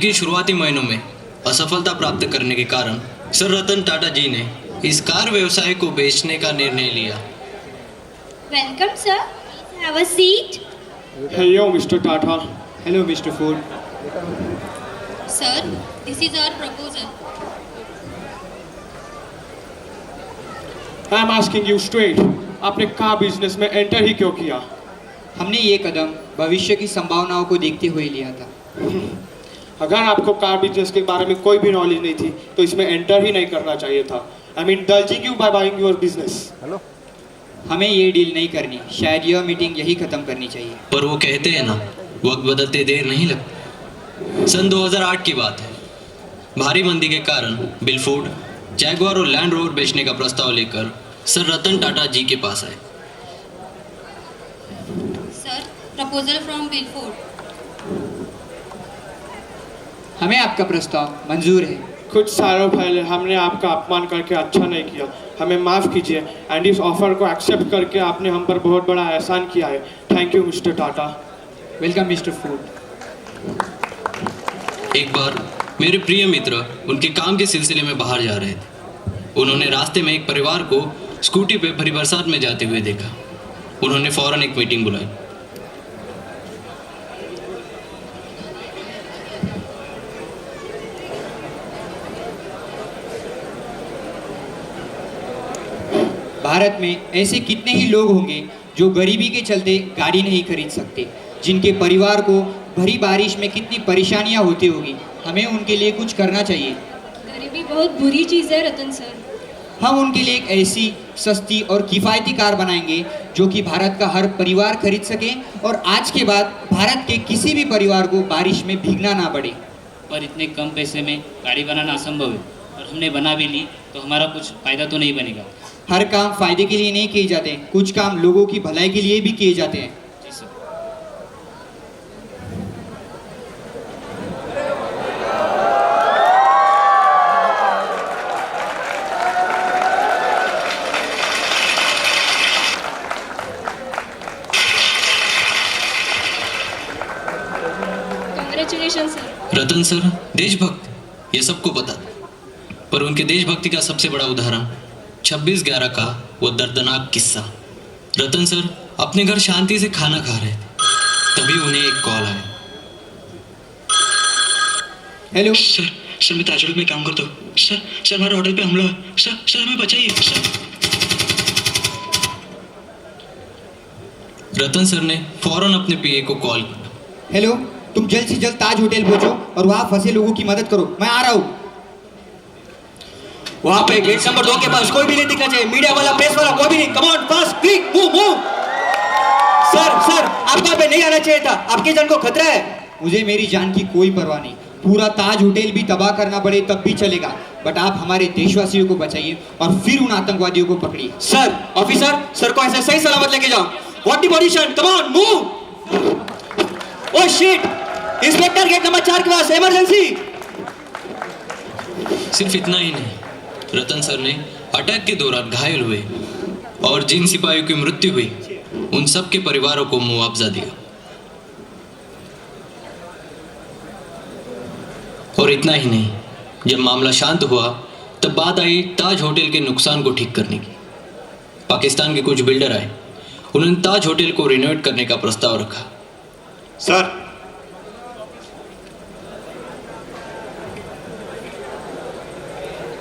लेकिन शुरुआती महीनों में असफलता प्राप्त करने के कारण सर रतन टाटा जी ने इस कार व्यवसाय को बेचने का निर्णय लिया। Welcome, sir. Have a seat. Hello, Mr. Tata. Hello, Mr. Ford. Sir, this is our proposal. I'm asking you straight. आपने कार बिजनेस में एंटर ही क्यों किया? हमने ये कदम भविष्य की संभावनाओं को देखते हुए लिया था। अगर आपको कार बिजनेस के बारे में कोई भी नॉलेज नहीं थी तो इसमें एंटर ही नहीं करना चाहिए था। I mean, indulging you by buying your business. हमें ये डील नहीं करनी, शायद यह मीटिंग यही खत्म करनी चाहिए। पर वो कहते हैं ना, वक्त बदलते देर नहीं लगती। सन 2008 की बात है। भारी मंदी के कारण बिलफोर्ड, जैगुआर और लैंड रोवर बेचने का प्रस्ताव लेकर सर रतन टाटा जी के पास आए। Sir, proposal from Bilford. हमें आपका प्रस्ताव मंजूर है। कुछ सालों पहले हमने आपका अपमान करके अच्छा नहीं किया, हमें माफ़ कीजिए। एंड इस ऑफर को एक्सेप्ट करके आपने हम पर बहुत बड़ा एहसान किया है। Thank you mister Tata. Welcome mister food. एक बार मेरे प्रिय मित्र उनके काम के सिलसिले में बाहर जा रहे थे। उन्होंने रास्ते में एक परिवार को स्कूटी पे भरी बरसात में जाते हुए देखा। उन्होंने फौरन एक मीटिंग बुलाई। भारत में ऐसे कितने ही लोग होंगे जो गरीबी के चलते गाड़ी नहीं खरीद सकते, जिनके परिवार को भरी बारिश में कितनी परेशानियां होती होगी। हमें उनके लिए कुछ करना चाहिए। गरीबी बहुत बुरी चीज़ है रतन सर। हम उनके लिए एक ऐसी सस्ती और किफ़ायती कार बनाएंगे जो कि भारत का हर परिवार खरीद सके और आज के बाद भारत के किसी भी परिवार को बारिश में भीगना ना पड़े। पर इतने कम पैसे में गाड़ी बनाना असंभव है, और हमने बना भी ली तो हमारा कुछ फ़ायदा तो नहीं बनेगा। हर काम फायदे के लिए नहीं किए जाते, कुछ काम लोगों की भलाई के लिए भी किए जाते हैं। जी सर। Congratulations, sir. रतन सर देशभक्त, ये सबको पता था। पर उनके देशभक्ति का सबसे बड़ा उदाहरण 26/11 का वो दर्दनाक किस्सा। रतन सर अपने घर शांति से खाना खा रहे थे, तभी उन्हें एक कॉल आया। हेलो सर मैं ताजमहल में काम करता हूँ। सर हमारे होटल पे हमला हुआ। सर हमें बचाइए सर। रतन सर ने फौरन अपने पीए को कॉल किया। हेलो, तुम जल्द से जल्द ताज होटल पहुंचो और वहाँ फंसे लोगों की मदद करो। मैं आ रहा हूँ। वहाँ पे गेट नंबर 2 के पास कोई भी नहीं दिखना चाहिए, मीडिया वाला, प्रेस वाला, कोई भी नहीं। Come on, fast, quick, move. Sir आपको यहाँ पे नहीं आना चाहिए था, आपकी जान को खतरा है। मुझे मेरी जान की कोई परवाह नहीं, पूरा ताज होटल भी तबाह करना पड़े तब भी चलेगा, बट आप हमारे देशवासियों को बचाइए और फिर उन आतंकवादियों को पकड़िए। सर, ऑफिसर, सर को ऐसे सही सलामत लेके जाओ। What the position, come on, move. Oh shit, inspector gate number 4 के पास इमरजेंसी। सिर्फ इतना ही नहीं, रतन सर ने अटैक के दौरान घायल हुए और जिन सिपाहियों की मृत्यु हुई उन सब के परिवारों को मुआवजा दिया। और इतना ही नहीं, जब मामला शांत हुआ तब बात आई ताज होटल के नुकसान को ठीक करने की। पाकिस्तान के कुछ बिल्डर आए, उन्होंने ताज होटल को रिनोवेट करने का प्रस्ताव रखा। सर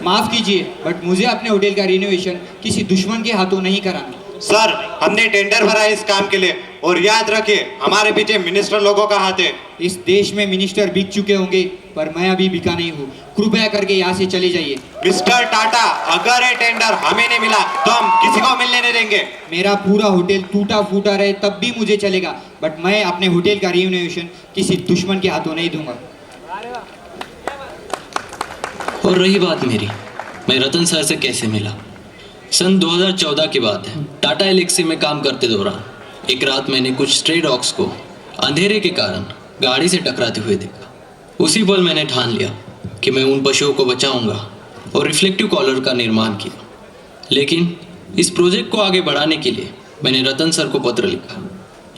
माफ कीजिए, बट मुझे अपने होटल का रिनोवेशन किसी दुश्मन के हाथों नहीं कराना। सर, हमने टेंडर भरा है इस काम के लिए, और याद रखिए हमारे पीछे मिनिस्टर लोगों का हाथ है। इस देश में मिनिस्टर बिक चुके होंगे, पर मैं अभी बिका नहीं हूँ। कृपया करके यहाँ से चले जाइए। मिस्टर टाटा, अगर ये टेंडर हमें नहीं मिला तो हम किसी को मिलने नहीं देंगे। मेरा पूरा होटल टूटा फूटा रहे तब भी मुझे चलेगा, बट मैं अपने होटल का रिनोवेशन किसी दुश्मन के हाथों नहीं दूंगा। और रही बात मेरी, मैं रतन सर से कैसे मिला। सन 2014 की बात है। टाटा एलेक्सी में काम करते दौरान एक रात मैंने कुछ स्ट्रे डॉग्स को अंधेरे के कारण गाड़ी से टकराते हुए देखा। उसी पल मैंने ठान लिया कि मैं उन पशुओं को बचाऊंगा और रिफ्लेक्टिव कॉलर का निर्माण किया। लेकिन इस प्रोजेक्ट को आगे बढ़ाने के लिए मैंने रतन सर को पत्र लिखा,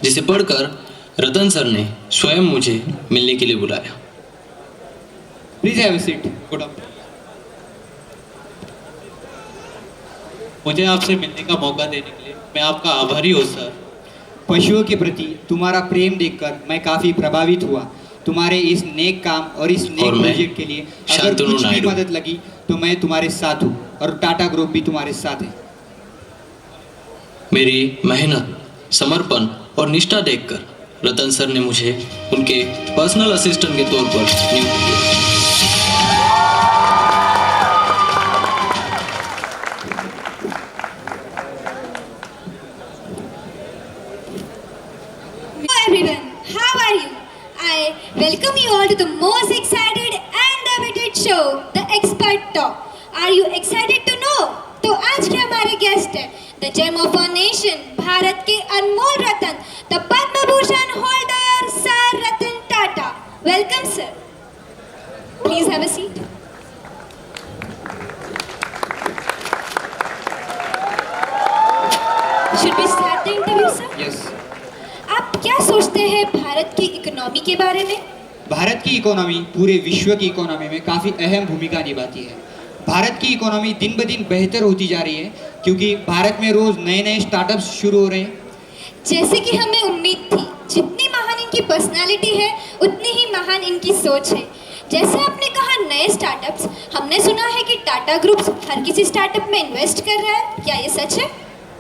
जिसे पढ़कर रतन सर ने स्वयं मुझे मिलने के लिए बुलाया। Please have a seat. Good मुझे आपसे मिलने का मौका देने के लिए मैं आपका आभारी हूँ सर। पशुओं के प्रति तुम्हारा प्रेम देखकर मैं काफ़ी प्रभावित हुआ। तुम्हारे इस नेक काम और इस नेक और मैं, प्रोजेक्ट के लिए अगर शांतनु कुछ भी नायडू। मदद लगी तो मैं तुम्हारे साथ हूँ और टाटा ग्रुप भी तुम्हारे साथ है। मेरी मेहनत, समर्पण और निष्ठा देखकर रतन सर ने मुझे उनके पर्सनल असिस्टेंट के तौर पर नियुक्त किया। Hello everyone, how are you? I welcome you all to the most excited and awaited show, The Expert Talk. Are you excited to know? तो आज के हमारे गेस्ट है the gem of a nation, Bharat के अनमोल रत्न, the Padma Bhushan holder sir Ratan Tata. Welcome sir, please have a seat. Should we start the interview, sir? Yes. आप क्या सोचते हैं भारत की इकोनॉमी के बारे में? भारत की इकोनॉमी पूरे विश्व की इकोनॉमी में काफ़ी अहम भूमिका निभाती है। भारत की इकोनॉमी दिन ब दिन बेहतर होती जा रही है क्योंकि भारत में रोज़ नए नए स्टार्टअप्स शुरू हो रहे हैं। जैसे कि हमें उम्मीद थी, जितनी महान इनकी पर्सनालिटी है उतनी ही महान इनकी सोच है। जैसे आपने कहा नए स्टार्टअप्स, हमने सुना है कि टाटा ग्रुप हर किसी स्टार्टअप में इन्वेस्ट कर रहा है, क्या ये सच है?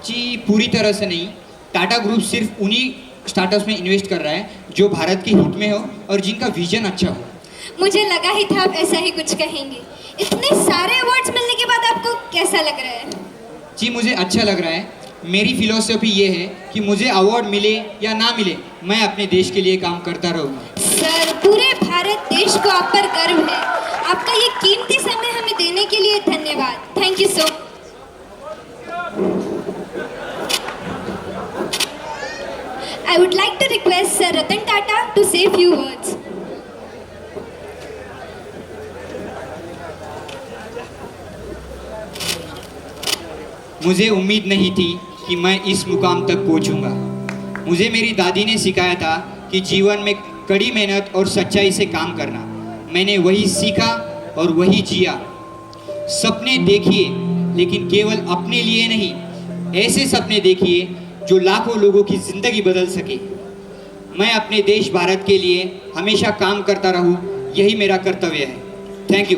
जी पूरी तरह से नहीं। टाटा ग्रुप सिर्फ उन्हीं स्टार्टअप्स में इन्वेस्ट कर रहा है जो भारत के हित में हो और जिनका विजन अच्छा हो। मुझे लगा ही था आप ऐसा ही कुछ कहेंगे। इतने सारे अवार्ड्स मिलने के बाद आपको कैसा लग रहा है? जी मुझे अच्छा लग रहा है। मेरी फिलॉसफी ये है कि मुझे अवार्ड मिले या ना मिले, मैं अपने देश के लिए काम करता रहूँगा। सर, पूरे भारत देश को आप पर गर्व है। आपका ये कीमती समय हमें देने के लिए धन्यवाद। Thank you so much. I would like to request Sir Ratan Tata to say a few words. मुझे उम्मीद नहीं थी कि मैं इस मुकाम तक पहुंचूंगा। मुझे मेरी दादी ने सिखाया था कि जीवन में कड़ी मेहनत और सच्चाई से काम करना। मैंने वही सीखा और वही जिया। सपने देखिए, लेकिन केवल अपने लिए नहीं, ऐसे सपने देखिए जो लाखों लोगों की ज़िंदगी बदल सके। मैं अपने देश भारत के लिए हमेशा काम करता रहूं, यही मेरा कर्तव्य है। Thank you.